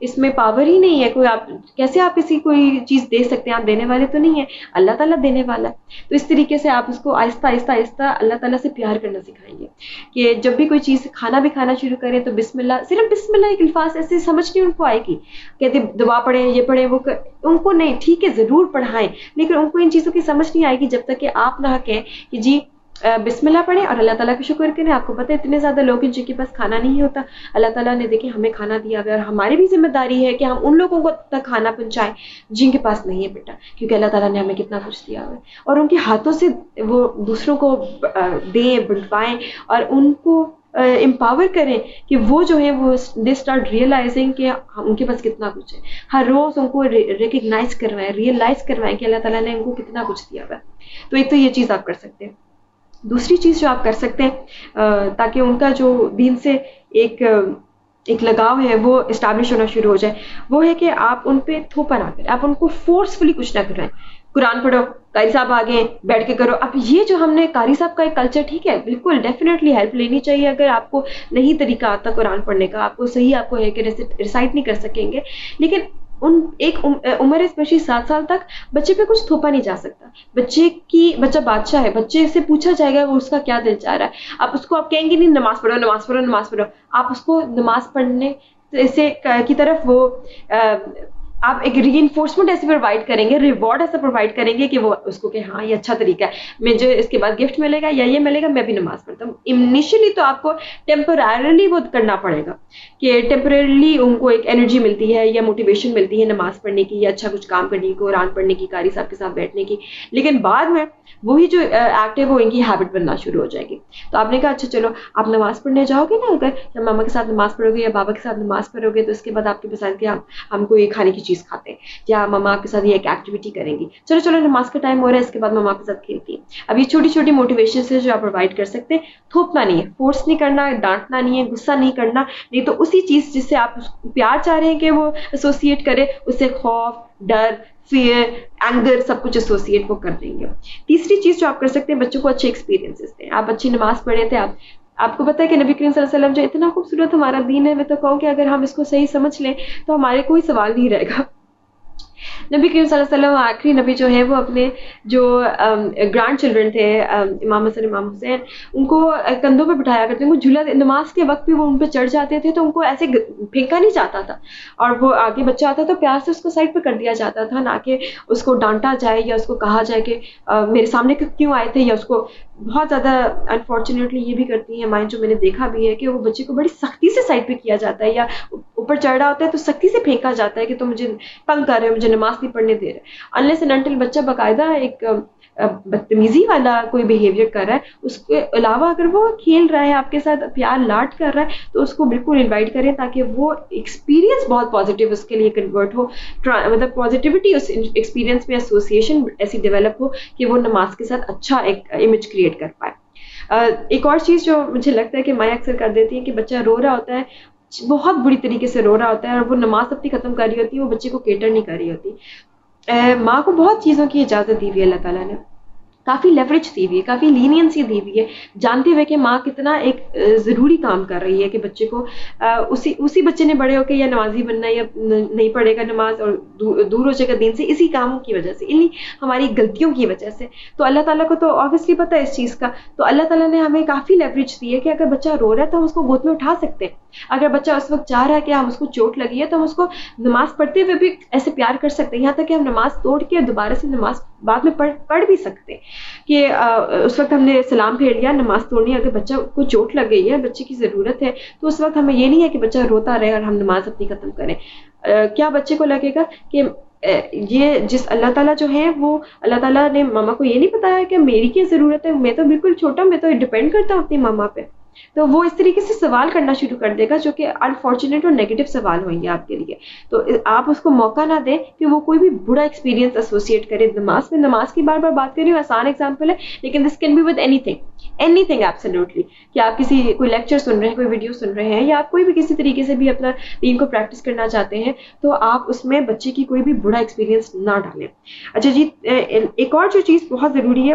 اس میں پاور ہی نہیں ہے کوئی. آپ کیسے آپ کسی کوئی چیز دے سکتے ہیں؟ آپ دینے والے تو نہیں ہیں, اللہ تعالیٰ دینے والا ہے. تو اس طریقے سے آپ اس کو آہستہ آہستہ آہستہ اللہ تعالیٰ سے پیار کرنا سکھائیں گے کہ جب بھی کوئی چیز کھانا بھی کھانا شروع کریں تو بسم اللہ, صرف بسم اللہ ایک الفاظ ایسے سمجھ نہیں ان کو آئے گی, کہتے دعا پڑھیں یہ پڑھیں وہ ان کو نہیں, ٹھیک ہے ضرور پڑھائیں, لیکن ان کو ان چیزوں کی سمجھ نہیں آئے گی جب تک کہ آپ نہ کہیں کہ جی بسم اللہ پڑھیں اور اللہ تعالیٰ کا شکر کریں. آپ کو پتہ ہے اتنے زیادہ لوگ ہیں جن کے پاس کھانا نہیں ہوتا, اللہ تعالیٰ نے دیکھیں ہمیں کھانا دیا ہوا ہے, اور ہماری بھی ذمہ داری ہے کہ ہم ان لوگوں کو تک کھانا پہنچائیں جن کے پاس نہیں ہے بیٹا, کیونکہ اللہ تعالیٰ نے ہمیں کتنا کچھ دیا ہوا ہے, اور ان کے ہاتھوں سے وہ دوسروں کو دیں, بنٹوائیں, اور ان کو امپاور کریں کہ وہ جو ہے وہ دے اسٹارٹ ریئلائزنگ کہ ان کے پاس کتنا کچھ ہے. ہر روز ان کو ریکگنائز کروائیں, ریئلائز کروائیں کہ اللہ تعالیٰ نے ان کو کتنا کچھ دیا ہوا ہے. تو ایک تو یہ چیز آپ کر سکتے ہیں. دوسری چیز جو آپ کر سکتے ہیں تاکہ ان کا جو دین سے ایک لگاؤ ہے وہ اسٹیبلش ہونا شروع ہو جائے, وہ ہے کہ آپ ان پہ تھوپا نہ کریں, آپ ان کو فورسفلی کچھ نہ کرائیں. قرآن پڑھو, قاری صاحب آگے بیٹھ کے کرو. اب یہ جو ہم نے قاری صاحب کا ایک کلچر, ٹھیک ہے بالکل ڈیفینیٹلی ہیلپ لینی چاہیے اگر آپ کو نہیں طریقہ آتا قرآن پڑھنے کا, آپ کو صحیح آپ کو ہے کہ ریسائٹ نہیں کر سکیں گے, لیکن ایک عمر اسپیشلی 7 سال تک بچے پہ کچھ تھوپا نہیں جا سکتا. بچہ بادشاہ ہے, بچے سے پوچھا جائے گا وہ اس کا کیا دل چاہ رہا ہے. آپ اس کو آپ کہیں گے نہیں نماز پڑھو نماز پڑھو نماز پڑھو, آپ اس کو نماز پڑھنے سے کی طرف وہ آپ ایک ری انفورسمنٹ ایسے پرووائڈ کریں گے, ریوارڈ ایسا پرووائڈ کریں گے کہ وہ اس کو کہ ہاں یہ اچھا طریقہ ہے, مجھے اس کے بعد گفٹ ملے گا یا یہ ملے گا, میں بھی نماز پڑھتا ہوں. انیشلی تو آپ کو ٹیمپرریلی وہ کرنا پڑے گا کہ ٹیمپرریلی ان کو ایک انرجی ملتی ہے یا موٹیویشن ملتی ہے نماز پڑھنے کی یا اچھا کچھ کام کرنے کی, قرآن پڑھنے کی, قاری صاحب کے ساتھ بیٹھنے کی, لیکن بعد میں وہی جو ایکٹ ہے وہ ان کی ہیبٹ بننا شروع ہو جائے گی. تو آپ نے کہا اچھا چلو آپ نماز پڑھنے جاؤ گے نا, اگر یا ماما کے ساتھ نماز پڑھو گے یا بابا کے ساتھ نماز پڑھو گے, تو اس کے بعد آپ کے پسند کہ ہم کو یہ کھانے کی چیز کھاتے ہیں, یا ماما آپ کے ساتھ یہ ایک ایکٹیویٹی کریں گی, چلو چلو نماز کا ٹائم ہو رہا ہے, اس کے بعد ماما آپ کے ساتھ کھیلتی ہیں. اب یہ چھوٹی چھوٹی موٹیویشن سے جو آپ پرووائڈ کر سکتے ہیں, تھوپنا نہیں ہے, فورس نہیں کرنا, ڈانٹنا نہیں ہے, غصہ نہیں کرنا, نہیں تو اسی چیز جس سے آپ پیار چاہ رہے ہیں کہ وہ ایسوسیٹ کرے, اس سے خوف, ڈر, فیئر, اینگر سب کچھ ایسوسیٹ وہ کر دیں گے. تیسری چیز جو آپ کر سکتے ہیں, بچوں کو اچھے ایکسپیرینسز دیں. آپ اچھی نماز پڑھے تھے, آپ کو پتہ ہے کہ نبی کریم صلی اللہ علیہ وسلم جو اتنا خوبصورت ہمارا دین ہے, میں تو کہوں کہ اگر ہم اس کو صحیح سمجھ لیں تو ہمارے کوئی سوال نہیں رہے گا. نبی کریم صلی اللہ علیہ وسلم آخری نبی جو ہے وہ اپنے جو گرانڈ چلڈرن تھے امام حسن امام حسین, ان کو کندھوں پہ بٹھایا کرتے, ان کو جھولا نماز کے وقت بھی وہ ان پہ چڑھ جاتے تھے, تو ان کو ایسے پھینکا نہیں جاتا تھا, اور وہ آگے بچہ آتا تو پیار سے اس کو سائڈ پہ کر دیا جاتا تھا, نہ کہ اس کو ڈانٹا جائے یا اس کو کہا جائے کہ میرے سامنے کیوں آئے تھے, یا اس کو بہت زیادہ انفارچونیٹلی یہ بھی کرتی ہیں مائیں جو میں نے دیکھا بھی ہے کہ وہ بچے کو بڑی سختی سے سائڈ پہ کیا جاتا ہے, یا اوپر چڑھ رہا ہوتا ہے تو سختی سے پھینکا جاتا ہے کہ تم مجھے تنگ کر رہے ہو, مجھے نماز نہیں پڑھنے دے رہے. انلیس اینڈ انٹل بچہ باقاعدہ ایک بدتمیزی والا کوئی بیہیویئر کر رہا ہے, اس کے علاوہ اگر وہ کھیل رہا ہے آپ کے ساتھ, پیار لاڈ کر رہا ہے, تو اس کو بالکل انوائٹ کریں تاکہ وہ ایکسپیرینس بہت پازیٹیو اس کے لیے کنورٹ ہو, مطلب پازیٹیوٹی اس ایکسپیرینس میں ایسوسیشن ایسی ڈیولپ ہو کہ وہ نماز کے ساتھ اچھا ایک امیج کریٹ کر پائے. ایک اور چیز جو مجھے لگتا ہے کہ مائیں اکثر کر دیتی ہیں کہ بچہ رو رہا ہوتا ہے, بہت بری طریقے سے رو رہا ہوتا ہے, اور وہ نماز اپنی ختم کر رہی ہوتی ہے, وہ بچے کو کیٹر نہیں کر رہی ہوتی. ماں کو بہت چیزوں کی اجازت دی ہوئی ہے اللہ تعالیٰ نے, کافی لیوریج دی ہوئی ہے, کافی لینینسی دی ہوئی ہے, جانتے ہوئے کہ ماں کتنا ایک ضروری کام کر رہی ہے کہ بچے کو اسی بچے نے بڑے ہو کے یا نمازی بننا ہے یا نہیں پڑھے گا نماز اور دور ہو جائے گا دین سے, اسی کاموں کی وجہ سے, انہیں ہماری غلطیوں کی وجہ سے. تو اللہ تعالیٰ کو تو آبویسلی پتہ ہے اس چیز کا, تو اللہ تعالیٰ نے ہمیں کافی لیوریج دی ہے کہ اگر بچہ رو رہا ہے تو ہم اس کو گود میں اٹھا سکتے ہیں. اگر بچہ اس وقت چاہ رہا ہے کہ ہم اس کو چوٹ لگی ہے تو ہم اس کو نماز پڑھتے ہوئے بھی ایسے پیار کر سکتے ہیں, یہاں تک کہ ہم نماز توڑ کے دوبارہ سے نماز بعد میں پڑھ بھی سکتے ہیں کہ اس وقت ہم نے سلام پھیر لیا, نماز توڑنی, اگر بچہ کو چوٹ لگ گئی ہے, بچے کی ضرورت ہے, تو اس وقت ہمیں یہ نہیں ہے کہ بچہ روتا رہے اور ہم نماز اپنی ختم کریں. کیا بچے کو لگے گا کہ یہ جس اللہ تعالیٰ جو ہے وہ اللہ تعالیٰ نے ماما کو یہ نہیں بتایا کہ میری کیا ضرورت ہے, میں تو بالکل چھوٹا ہوں, میں تو ڈپینڈ کرتا ہوں اپنی ماما پہ. تو وہ اس طریقے سے سوال کرنا شروع کر دے گا جو کہ انفارچونیٹ اور نیگیٹو سوال ہویں گے آپ کے لیے. تو آپ اس کو موقع نہ دیں کہ وہ کوئی بھی برا ایکسپیرینس ایسوسیٹ کرے نماز میں. نماز کی بار بار بات کر رہی ہوں, آسان ایگزامپل ہے, لیکن this can be with anything absolutely, کہ آپ کوئی لیکچر سن رہے ہیں, کوئی ویڈیو سن رہے ہیں, یا آپ کوئی بھی کسی طریقے سے بھی اپنا دین کو پریکٹس کرنا چاہتے ہیں, تو آپ اس میں بچے کی کوئی بھی برا ایکسپیرینس نہ ڈالیں. اچھا جی, ایک اور جو چیز بہت ضروری ہے,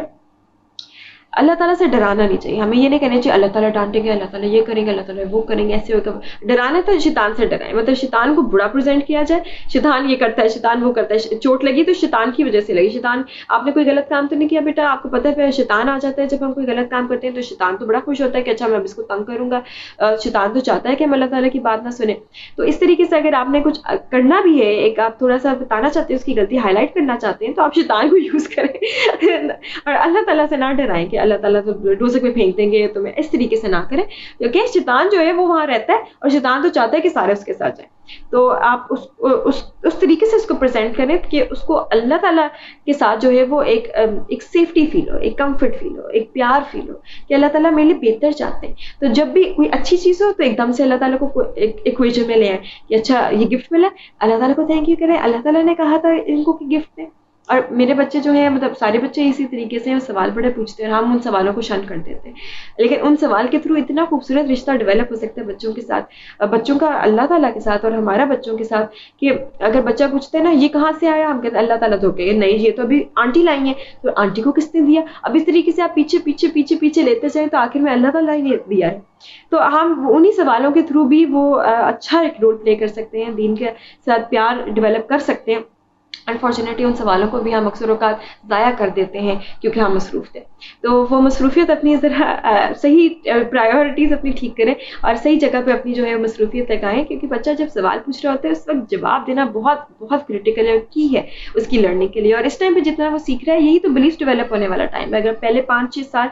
اللہ تعالیٰ سے ڈرانا نہیں چاہیے. ہمیں یہ نہیں کہنا چاہیے اللہ تعالیٰ ڈانٹیں گے, اللہ تعالیٰ یہ کریں گے, اللہ تعالیٰ وہ کریں گے, ایسے ہوگا. ڈرانا تو شیطان سے ڈرائیں, مطلب شیطان کو برا پریزنٹ کیا جائے, شیطان یہ کرتا ہے, شیطان وہ کرتا ہے, چوٹ لگی تو شیطان کی وجہ سے لگی. شیطان, آپ نے کوئی غلط کام تو نہیں کیا بیٹا, آپ کو پتہ ہے پھر شیطان آ جاتا ہے جب ہم کوئی غلط کام کرتے ہیں تو شیطان تو بڑا خوش ہوتا ہے کہ اچھا میں اب اس کو تنگ کروں گا. شیطان تو چاہتا ہے کہ ہم اللہ تعالیٰ کی بات نہ سنیں. تو اس طریقے سے اگر آپ نے کچھ کرنا بھی ہے, ایک آپ تھوڑا سا بتانا چاہتے ہیں, اس کی غلطی ہائی لائٹ کرنا چاہتے ہیں, تو آپ شیطان کو یوز کریں اور اللہ تعالیٰ سے نہ ڈرائیں کہ اللہ تعالیٰ تو ڈوزے پہ پھینک دیں گے تمہیں. اس طریقے سے نہ کریں, کیونکہ شیطان جو ہے وہ وہاں رہتا ہے اور شیطان تو چاہتا ہے کہ سارے اس کے ساتھ جائیں. تو آپ اس طریقے سے اس کو پریزنٹ کریں کہ اس کو اللہ تعالیٰ کے ساتھ جو ہے وہ ایک سیفٹی فیل ہو, ایک کمفرٹ فیل ہو, ایک پیار فیل ہو کہ اللہ تعالیٰ میرے لیے بہتر چاہتے ہیں. تو جب بھی کوئی اچھی چیز ہو تو ایک دم سے اللہ تعالیٰ کو ایک ایکویشن میں لے آئیں کہ اچھا یہ گفٹ ملا, اللہ تعالیٰ کو تھینک یو کریں, اللہ تعالیٰ نے کہا تھا ان کو کہ گفٹ دیں. اور میرے بچے جو ہیں, مطلب سارے بچے اسی طریقے سے سوال بڑے پوچھتے ہیں, ہم ان سوالوں کو شن کر دیتے ہیں, لیکن ان سوال کے تھرو اتنا خوبصورت رشتہ ڈیولپ ہو سکتا ہے بچوں کے ساتھ, بچوں کا اللہ تعالیٰ کے ساتھ اور ہمارا بچوں کے ساتھ, کہ اگر بچہ پوچھتے ہیں نا یہ کہاں سے آیا, ہم کہتے ہیں اللہ تعالیٰ دھوکے, نہیں یہ تو ابھی آنٹی لائی ہیں, تو آنٹی کو کس نے دیا. اب اس طریقے سے آپ پیچھے پیچھے پیچھے پیچھے لیتے جائیں تو آخر میں اللہ تعالیٰ ہی نے دیا ہے. تو ہم انہی سوالوں کے تھرو بھی وہ اچھا ایک رول پلے کر سکتے ہیں, دین کے ساتھ پیار ڈیولپ کر سکتے ہیں. انفارچونیٹلی ان سوالوں کو بھی ہم اکثر اوقات ضائع کر دیتے ہیں کیونکہ ہم مصروف تھے. تو وہ مصروفیت اپنی ذرا صحیح پرائیورٹیز اپنی ٹھیک کریں اور صحیح جگہ پہ اپنی جو ہے مصروفیت لگائیں, کیونکہ بچہ جب سوال پوچھ رہا ہوتا ہے اس وقت جواب دینا بہت بہت کریٹیکل ہے, کی ہے اس کی لرننگ کے لیے. اور اس ٹائم پہ جتنا وہ سیکھ رہا ہے یہی تو بلیف ڈیولپ ہونے والا ٹائم ہے. اگر پہلے 5-6 سال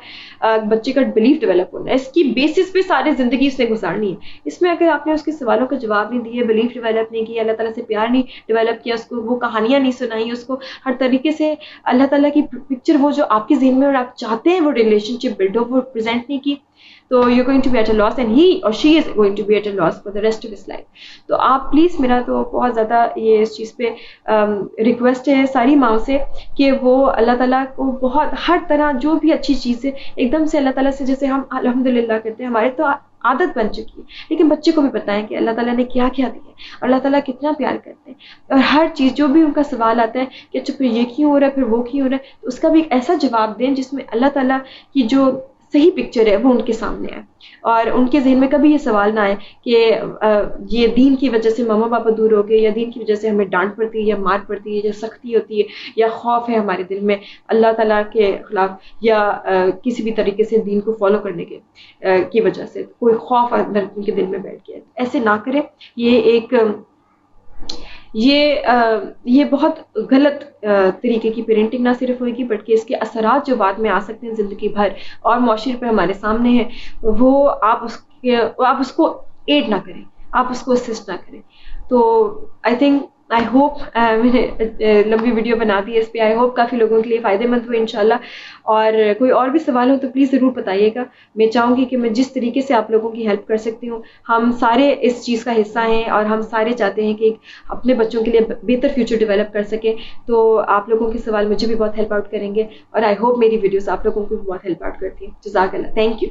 بچے کا بلیف ڈیولپ ہونا ہے, اس کی بیسس پہ ساری زندگی اس نے گزارنی ہے. اس میں اگر آپ نے اس کے سوالوں کا جواب نہیں دیے, بلیف ڈیولپ نہیں کیا, اللہ تعالیٰ سے پیار نہیں ڈیولپ کیا, اس کو وہ کہانیاں نہیں سنائی, اس کو ہر طریقے سے اللہ تعالیٰ کی پکچر وہ جو آپ کے ذہن میں اور آپ چاہتے ہیں وہ ریلیشن شپ بلڈ ہو, وہ پریزنٹ نہیں کی, تو you going to be at a loss and he اور she is going to be at a loss for the rest of his life. تو آپ پلیز, میرا تو بہت زیادہ یہ اس چیز پہ ریکویسٹ ہے ساری ماؤں سے کہ وہ اللہ تعالیٰ کو بہت ہر طرح جو بھی اچھی چیز ہے ایک دم سے اللہ تعالیٰ سے, جیسے ہم الحمدللہ کرتے ہیں, ہمارے تو عادت بن چکی ہے, لیکن بچے کو بھی بتائیں کہ اللہ تعالیٰ نے کیا کیا دیا ہے, اللہ تعالیٰ کتنا پیار کرتے ہیں, اور ہر چیز جو بھی ان کا سوال آتا ہے کہ اچھا پھر یہ کیوں ہو رہا ہے, پھر وہ کیوں ہو رہا ہے, تو اس کا بھی ایک ایسا جواب دیں جس میں اللہ تعالیٰ کی جو صحیح پکچر ہے وہ ان کے سامنے آئے, اور ان کے ذہن میں کبھی یہ سوال نہ آئے کہ یہ دین کی وجہ سے ماما پاپا دور ہو گئے, یا دین کی وجہ سے ہمیں ڈانٹ پڑتی ہے یا مار پڑتی ہے یا سختی ہوتی ہے یا خوف ہے ہمارے دل میں اللہ تعالیٰ کے خلاف, یا کسی بھی طریقے سے دین کو فالو کرنے کی وجہ سے کوئی خوف اندر ان کے دل میں بیٹھ گیا. ایسے نہ کریں. یہ بہت غلط طریقے کی پیرنٹنگ نہ صرف ہوئے گی بلکہ اس کے اثرات جو بعد میں آ سکتے ہیں زندگی بھر اور معاشرے پہ ہمارے سامنے ہیں, وہ آپ اس کو ایڈ نہ کریں, آپ اس کو اسسٹ نہ کریں. تو آئی ہوپ میں نے لمبی ویڈیو بنا دی ہے اس پہ, آئی ہوپ کافی لوگوں کے لیے فائدہ مند ہو انشاءاللہ. اور کوئی اور بھی سوال ہو تو پلیز ضرور بتائیے گا. میں چاہوں گی کہ میں جس طریقے سے آپ لوگوں کی ہیلپ کر سکتی ہوں, ہم سارے اس چیز کا حصہ ہیں اور ہم سارے چاہتے ہیں کہ اپنے بچوں کے لیے بہتر فیوچر ڈیولپ کر سکیں. تو آپ لوگوں کے سوال مجھے بھی بہت ہیلپ آؤٹ کریں گے, اور آئی ہوپ میری ویڈیوز آپ لوگوں کو بھی بہت ہیلپ آؤٹ کرتی ہیں. جزاک اللہ, تھینک یو.